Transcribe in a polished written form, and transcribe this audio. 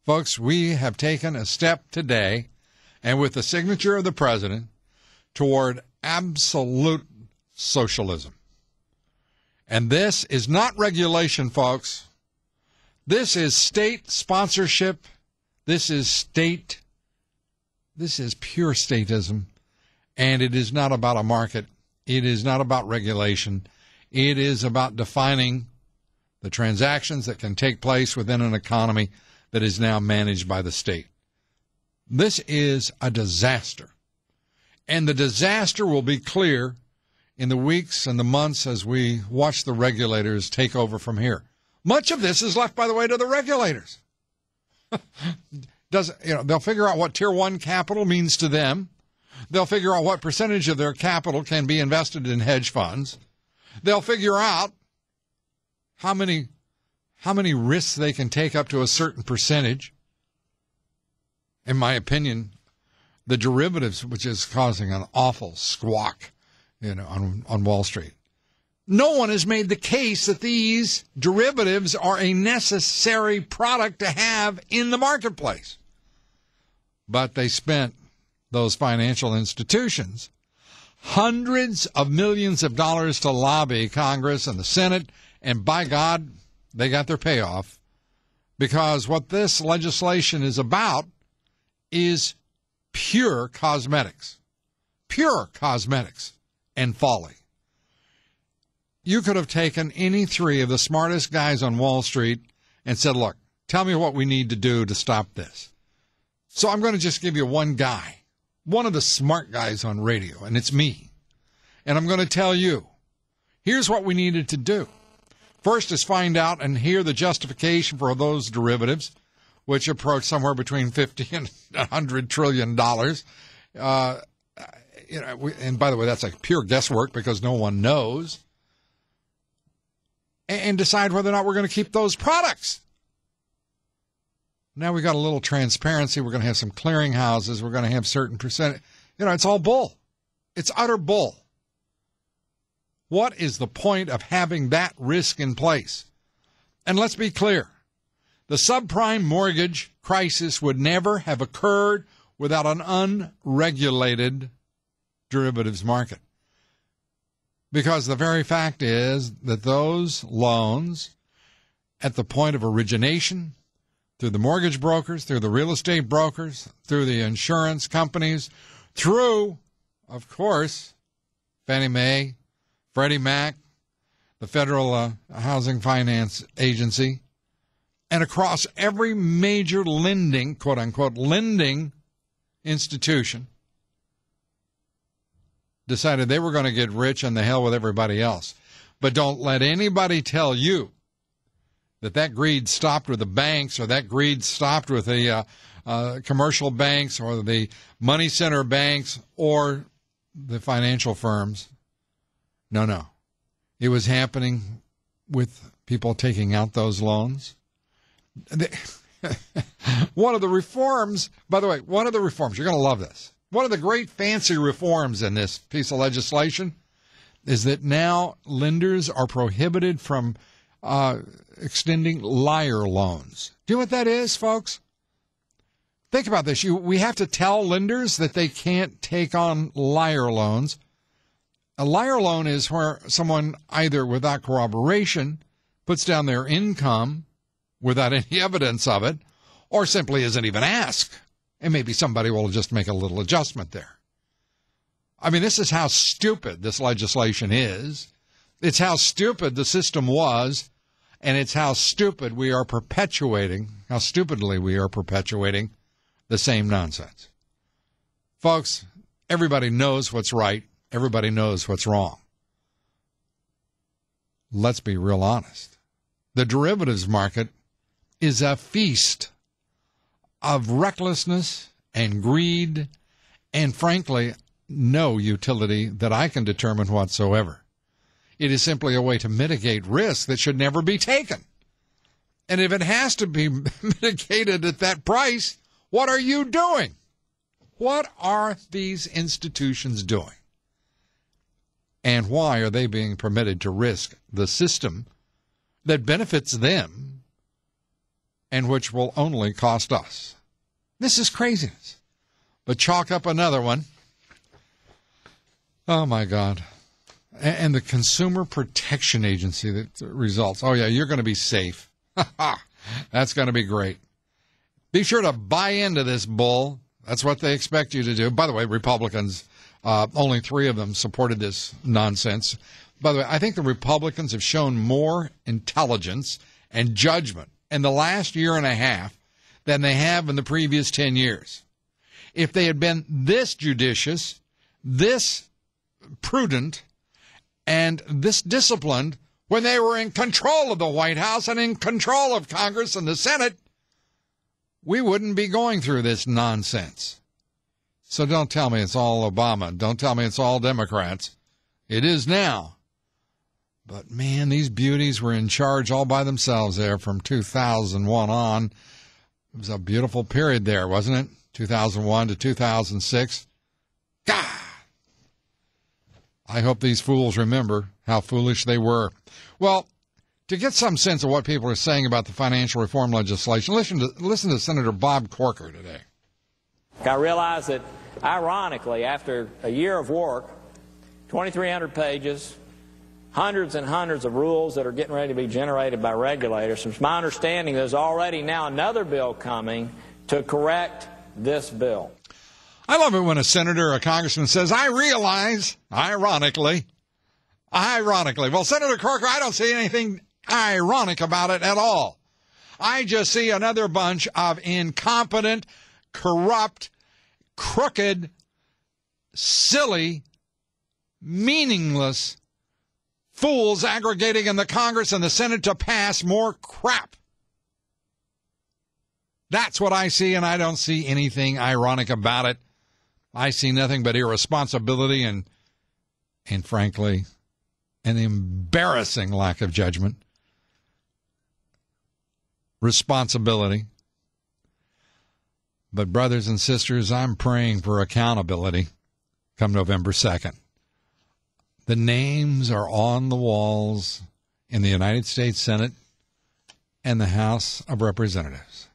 Folks, we have taken a step today, and with the signature of the president, toward absolute socialism. And this is not regulation, folks. This is state sponsorship. This is pure statism. And it is not about a market. It is not about regulation. It is about defining the transactions that can take place within an economy that is now managed by the state. This is a disaster. And the disaster will be clear in the weeks and the months as we watch the regulators take over from here. Much of this is left, by the way, to the regulators. They'll figure out what Tier 1 capital means to them. They'll figure out what percentage of their capital can be invested in hedge funds. They'll figure out how many risks they can take up to a certain percentage. In my opinion, the derivatives, which is causing an awful squawk, on Wall Street. No one has made the case that these derivatives are a necessary product to have in the marketplace. But they spent, those financial institutions, hundreds of millions of dollars to lobby Congress and the Senate, and by God, they got their payoff, because what this legislation is about is pure cosmetics and folly. You could have taken any three of the smartest guys on Wall Street and said, look, tell me what we need to do to stop this. So I'm going to just give you one guy, one of the smart guys on radio, and it's me. And I'm going to tell you, here's what we needed to do. First is find out and hear the justification for those derivatives, which approach somewhere between $50 and $100 trillion. And by the way, that's like pure guesswork because no one knows. And decide whether or not we're going to keep those products. Now we got a little transparency. We're going to have some clearinghouses. We're going to have certain percentage. It's all bull. It's utter bull. What is the point of having that risk in place? And let's be clear. The subprime mortgage crisis would never have occurred without an unregulated derivatives market. Because the very fact is that those loans, at the point of origination, through the mortgage brokers, through the real estate brokers, through the insurance companies, through, of course, Fannie Mae, Freddie Mac, the Federal Housing Finance Agency, and across every major lending, quote-unquote, lending institution, decided they were going to get rich and the hell with everybody else. But don't let anybody tell you that greed stopped with the banks or that greed stopped with the commercial banks or the money center banks or the financial firms. No. It was happening with people taking out those loans. One of the reforms, by the way, you're going to love this. One of the great fancy reforms in this piece of legislation is that now lenders are prohibited from extending liar loans. Do you know what that is, folks? Think about this. We have to tell lenders that they can't take on liar loans. A liar loan is where someone either without corroboration puts down their income without any evidence of it, or simply isn't even asked. And maybe somebody will just make a little adjustment there. I mean, this is how stupid this legislation is. It's how stupid the system was, and it's how stupidly we are perpetuating the same nonsense. Folks, everybody knows what's right. Everybody knows what's wrong. Let's be real honest. The derivatives market is a feast of recklessness and greed and, frankly, no utility that I can determine whatsoever. It is simply a way to mitigate risk that should never be taken. And if it has to be mitigated at that price, what are you doing? What are these institutions doing? And why are they being permitted to risk the system that benefits them and which will only cost us. This is craziness. But chalk up another one. Oh, my God. And the Consumer Protection Agency that results. Oh, yeah, you're going to be safe. That's going to be great. Be sure to buy into this bull. That's what they expect you to do. By the way, Republicans, only 3 of them supported this nonsense. By the way, I think the Republicans have shown more intelligence and judgment in the last year and a half than they have in the previous 10 years. If they had been this judicious, this prudent, and this disciplined when they were in control of the White House and in control of Congress and the Senate, we wouldn't be going through this nonsense. So don't tell me it's all Obama. Don't tell me it's all Democrats. It is now. But, man, these beauties were in charge all by themselves there from 2001 on. It was a beautiful period there, wasn't it? 2001 to 2006. God! I hope these fools remember how foolish they were. Well, to get some sense of what people are saying about the financial reform legislation, listen to Senator Bob Corker today. I realize that, ironically, after a year of work, 2,300 pages, hundreds and hundreds of rules that are getting ready to be generated by regulators, it's my understanding there's already now another bill coming to correct this bill. I love it when a senator or a congressman says, I realize, ironically. Well, Senator Corker, I don't see anything ironic about it at all. I just see another bunch of incompetent, corrupt, crooked, silly, meaningless fools aggregating in the Congress and the Senate to pass more crap. That's what I see, and I don't see anything ironic about it. I see nothing but irresponsibility and frankly, an embarrassing lack of judgment, responsibility. But brothers and sisters, I'm praying for accountability come November 2nd. The names are on the walls in the United States Senate and the House of Representatives.